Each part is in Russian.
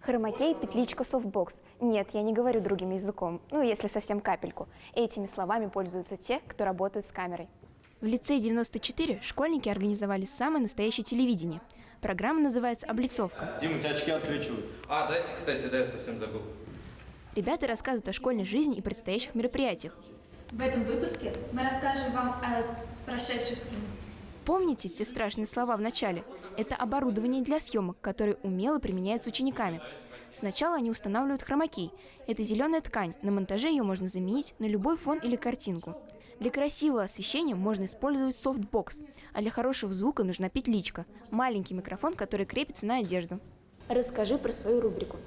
Хромакей, петличка, софтбокс. Нет, я не говорю другим языком, ну если совсем капельку. Этими словами пользуются те, кто работает с камерой. В лицее 94 школьники организовали самое настоящее телевидение. Программа называется «Облицовка». Дим, у тебя очки отсвечивают. Дайте, кстати, да, я совсем забыл. Ребята рассказывают о школьной жизни и предстоящих мероприятиях. В этом выпуске мы расскажем вам о прошедших. Помните те страшные слова в начале? Это оборудование для съемок, которое умело применяется учениками. Сначала они устанавливают хромакей. Это зеленая ткань. На монтаже ее можно заменить на любой фон или картинку. Для красивого освещения можно использовать софтбокс, а для хорошего звука нужна петличка – маленький микрофон, который крепится на одежду. Расскажи про свою рубрику.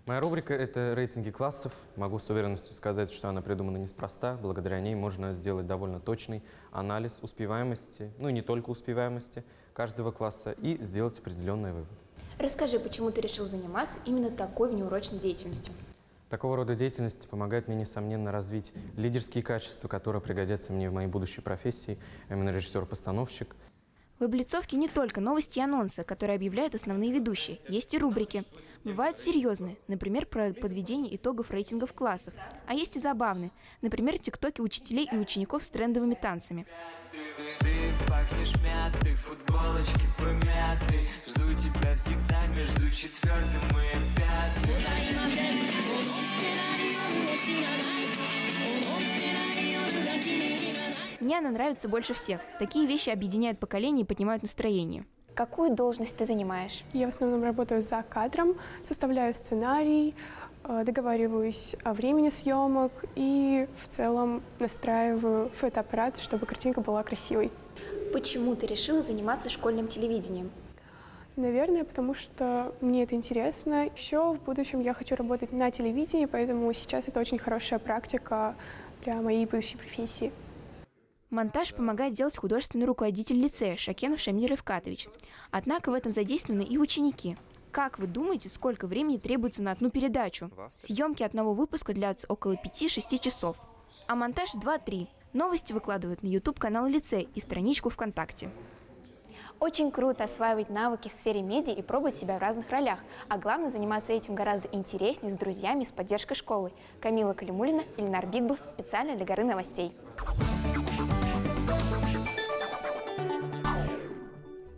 Моя рубрика – это рейтинги классов. Могу с уверенностью сказать, что она придумана неспроста. Благодаря ней можно сделать довольно точный анализ успеваемости, ну и не только успеваемости каждого класса, и сделать определенные выводы. Расскажи, почему ты решил заниматься именно такой внеурочной деятельностью? Такого рода деятельность помогает мне, несомненно, развить лидерские качества, которые пригодятся мне в моей будущей профессии, именно режиссер-постановщик. В облицовке не только новости и анонсы, которые объявляют основные ведущие. Есть и рубрики. Бывают серьезные, например, про подведение итогов рейтингов классов. А есть и забавные, например, тиктоки учителей и учеников с трендовыми танцами. Ты пахнешь мятой, футболочки помятой. Жду тебя всегда между четвертым и пятым. Мне она нравится больше всех. Такие вещи объединяют поколения и поднимают настроение. Какую должность ты занимаешь? Я в основном работаю за кадром, составляю сценарий, договариваюсь о времени съемок и в целом настраиваю фотоаппарат, чтобы картинка была красивой. Почему ты решила заниматься школьным телевидением? Наверное, потому что мне это интересно. Еще в будущем я хочу работать на телевидении, поэтому сейчас это очень хорошая практика для моей будущей профессии. Монтаж помогает делать художественный руководитель лицея Шакенов Шамиль Рифкатович. Однако в этом задействованы и ученики. Как вы думаете, сколько времени требуется на одну передачу? Съемки одного выпуска длятся около 5-6 часов, а монтаж 2-3. Новости выкладывают на YouTube-канал лицея и страничку ВКонтакте. Очень круто осваивать навыки в сфере медиа и пробовать себя в разных ролях. А главное, заниматься этим гораздо интереснее с друзьями и с поддержкой школы. Камила Калимуллина, Ильнар Бигбов. Специально для Горы новостей.